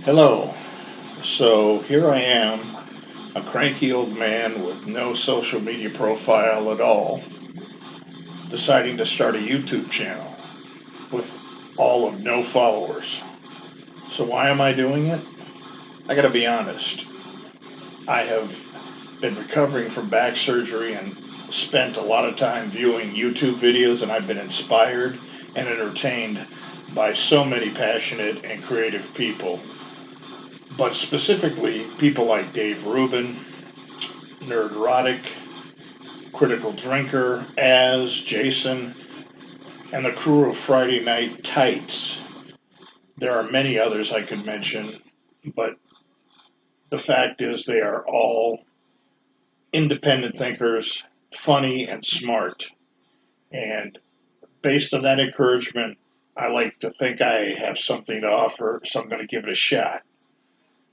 Hello. So here I am, a cranky old man with no social media profile at all, deciding to start a YouTube channel with all of no followers. So why am I doing it? I gotta be honest. I have been recovering from back surgery and spent a lot of time viewing YouTube videos, and I've been inspired and entertained by so many passionate and creative people. But specifically, people like Dave Rubin, Nerdrotic, Critical Drinker, Az, Jason, and the crew of Friday Night Tights. There are many others I could mention, but the fact is they are all independent thinkers, funny and smart. And based on that encouragement, I like to think I have something to offer, so I'm going to give it a shot.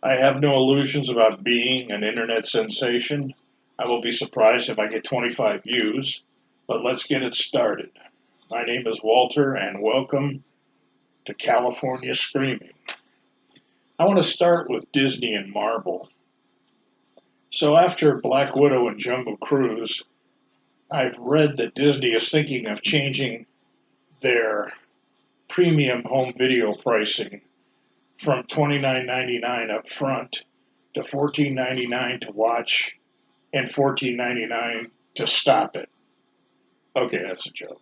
I have no illusions about being an internet sensation. I will be surprised if I get 25 views, but let's get it started. My name is Walter, and welcome to California Screaming. I want to start with Disney and Marvel. So, after Black Widow and Jungle Cruise, I've read that Disney is thinking of changing their premium home video pricing from $29.99 up front to $14.99 to watch and $14.99 to stop it. Okay, that's a joke.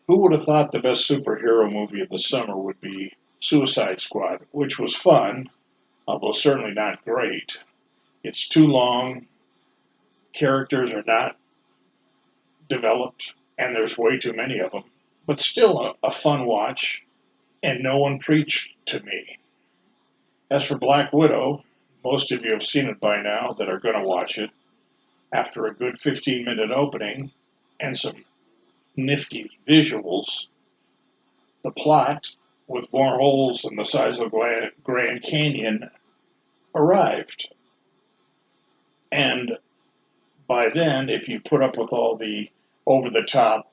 Who would have thought the best superhero movie of the summer would be Suicide Squad, which was fun, although certainly not great. It's too long, characters are not developed, and there's way too many of them. But still a fun watch, and no one preached to me. As for Black Widow, most of you have seen it by now that are going to watch it. After a good 15-minute opening and some nifty visuals, the plot, with more holes than the size of the Grand Canyon, arrived. And by then, if you put up with all the over the top,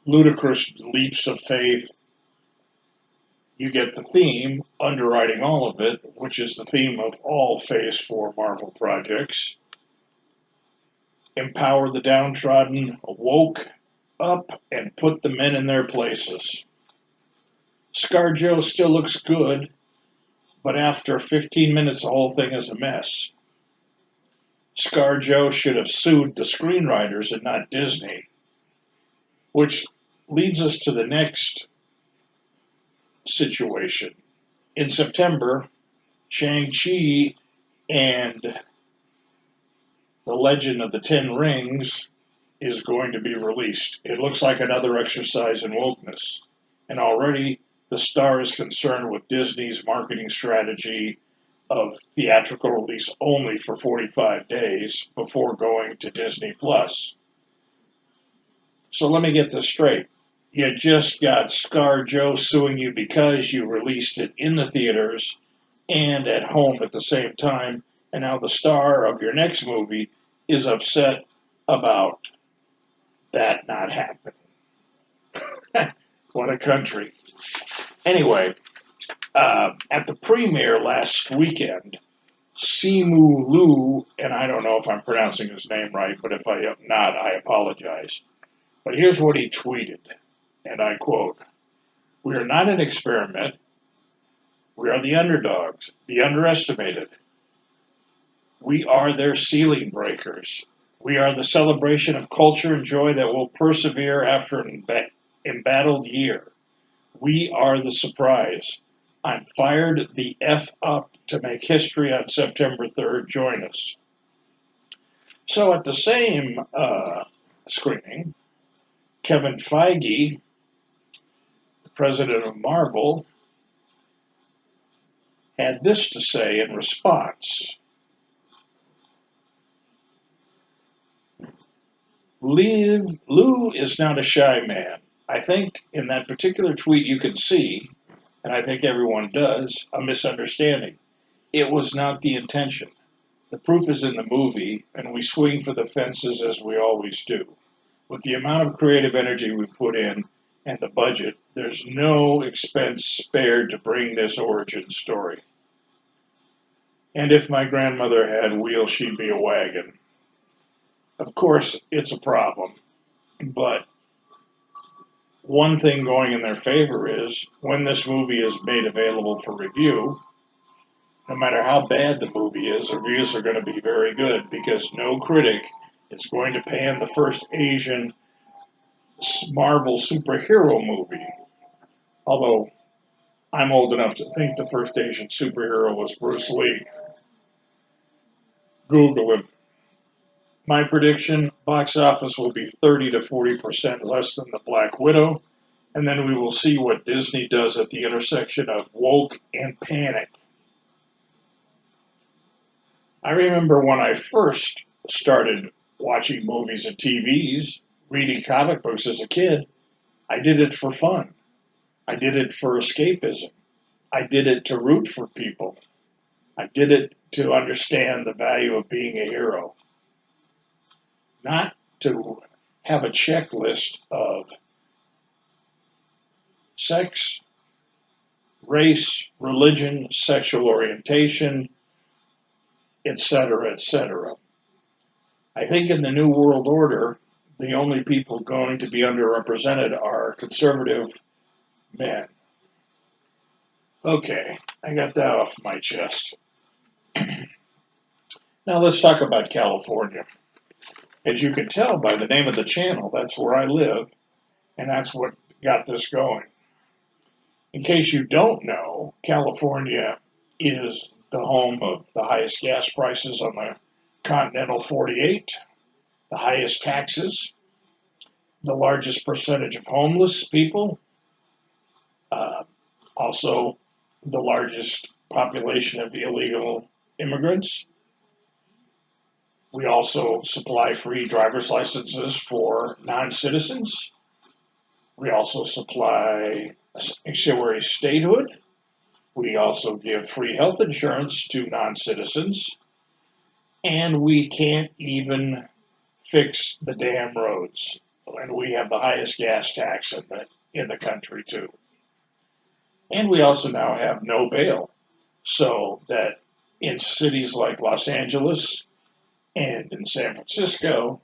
ludicrous leaps of faith, you get the theme underwriting all of it, which is the theme of all Phase 4 Marvel projects. Empower the downtrodden, woke up, and put the men in their places. ScarJo still looks good, but after 15 minutes, the whole thing is a mess. ScarJo should have sued the screenwriters and not Disney, which leads us to the next situation. In September, Shang-Chi and The Legend of the Ten Rings is going to be released. It looks like another exercise in wokeness. And already the star is concerned with Disney's marketing strategy of theatrical release only for 45 days before going to Disney Plus. So let me get this straight. You just got ScarJo suing you because you released it in the theaters and at home at the same time, and now the star of your next movie is upset about that not happening. What a country. Anyway, at the premiere last weekend, Simu Liu, and I don't know if I'm pronouncing his name right, but if I am not, I apologize. But here's what he tweeted, and I quote, "We are not an experiment. We are the underdogs, the underestimated. We are their ceiling breakers. We are the celebration of culture and joy that will persevere after an embattled year. We are the surprise. I'm fired the F up to make history on September 3rd. Join us." So at the same screening, Kevin Feige, the president of Marvel, had this to say in response. Lou is not a shy man. I think in that particular tweet you can see, and I think everyone does, a misunderstanding. It was not the intention. The proof is in the movie, and we swing for the fences as we always do. With the amount of creative energy we put in, and the budget, there's no expense spared to bring this origin story. And if my grandmother had wheels, she'd be a wagon. Of course, it's a problem, but one thing going in their favor is when this movie is made available for review, no matter how bad the movie is, the reviews are going to be very good because no critic is going to pan the first Asian Marvel superhero movie. Although I'm old enough to think the first Asian superhero was Bruce Lee. Google him. My prediction, box office will be 30 to 40% less than the Black Widow, and then we will see what Disney does at the intersection of woke and panic. I remember when I first started watching movies and TVs, reading comic books as a kid, I did it for fun. I did it for escapism. I did it to root for people. I did it to understand the value of being a hero, not to have a checklist of sex, race, religion, sexual orientation, etc., etc. I think in the New World Order, the only people going to be underrepresented are conservative men. Okay, I got that off my chest. Now let's talk about California. As you can tell by the name of the channel, that's where I live, and that's what got this going. In case you don't know, California is the home of the highest gas prices on the continental 48, the highest taxes, the largest percentage of homeless people, uh, also the largest population of illegal immigrants. We also supply free driver's licenses for non-citizens. We also supply sanctuary statehood. We also give free health insurance to non-citizens. And we can't even fix the damn roads. And we have the highest gas tax in the country, too. And we also now have no bail. So that in cities like Los Angeles and in San Francisco,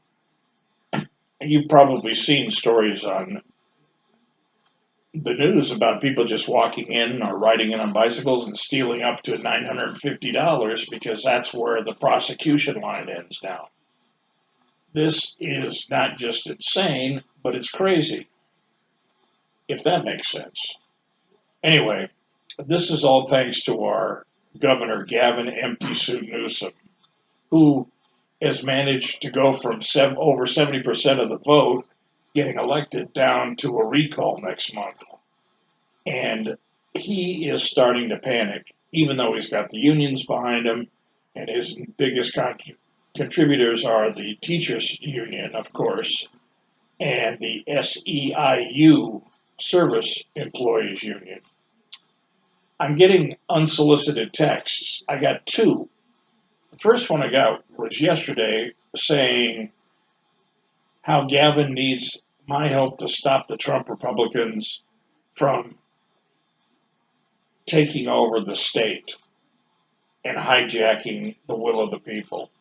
you've probably seen stories on the news about people just walking in or riding in on bicycles and stealing up to $950 because that's where the prosecution line ends now. This is not just insane, but it's crazy, if that makes sense. Anyway, this is all thanks to our Governor Gavin Empty Suit Newsom, who has managed to go from over 70% of the vote getting elected down to a recall next month. And he is starting to panic, even though he's got the unions behind him, and his biggest contributors are the teachers union, of course, and the SEIU, Service Employees Union. I'm getting unsolicited texts. I got two. The first one I got was yesterday saying how Gavin needs my help to stop the Trump Republicans from taking over the state and hijacking the will of the people.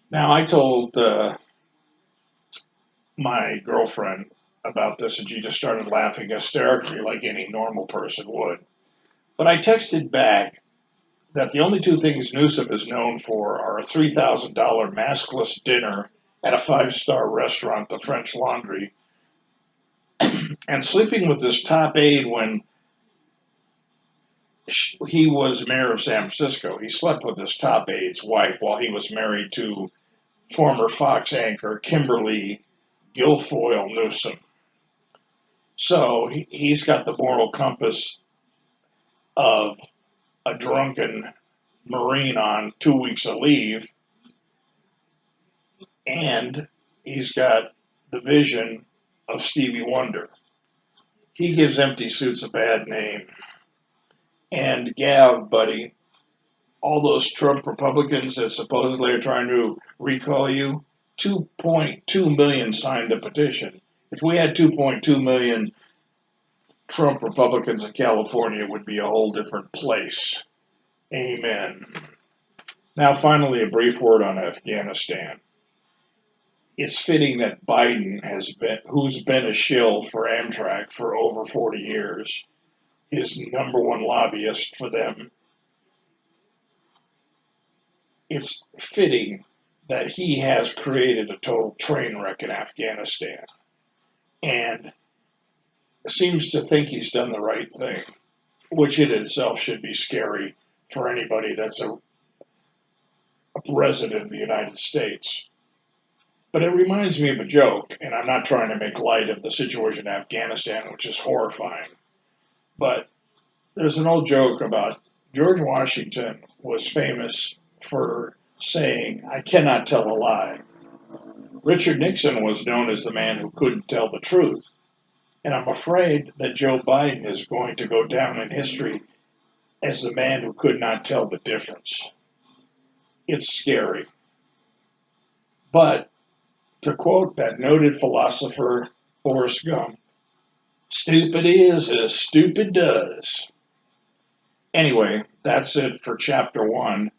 Now, I told my girlfriend about this, and she just started laughing hysterically like any normal person would. But I texted back that the only two things Newsom is known for are a $3,000 maskless dinner at a five-star restaurant, the French Laundry, and sleeping with his top aide when he was mayor of San Francisco. He slept with his top aide's wife while he was married to former Fox anchor Kimberly Guilfoyle Newsom. So he's got the moral compass of a drunken Marine on 2 weeks of leave, and he's got the vision of Stevie Wonder. He gives empty suits a bad name. And Gav, buddy, all those Trump Republicans that supposedly are trying to recall you, 2.2 million signed the petition. If we had 2.2 million Trump Republicans in California, it would be a whole different place. Amen. Now, finally, a brief word on Afghanistan. It's fitting that Biden who's been a shill for Amtrak for over 40 years, his number one lobbyist for them. It's fitting that he has created a total train wreck in Afghanistan and seems to think he's done the right thing, which in itself should be scary for anybody that's a resident of the United States. But it reminds me of a joke, and I'm not trying to make light of the situation in Afghanistan, which is horrifying. But there's an old joke about George Washington was famous for saying, "I cannot tell a lie." Richard Nixon was known as the man who couldn't tell the truth. And I'm afraid that Joe Biden is going to go down in history as the man who could not tell the difference. It's scary. But to quote that noted philosopher Forrest Gump, stupid is as stupid does. Anyway, that's it for chapter 1.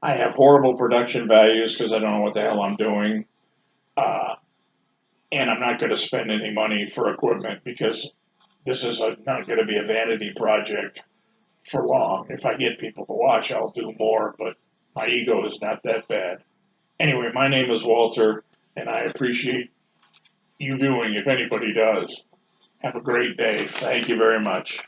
I have horrible production values because I don't know what the hell I'm doing. And I'm not going to spend any money for equipment because this is not going to be a vanity project for long. If I get people to watch, I'll do more, but my ego is not that bad. Anyway, my name is Walter, and I appreciate you viewing if anybody does. Have a great day. Thank you very much.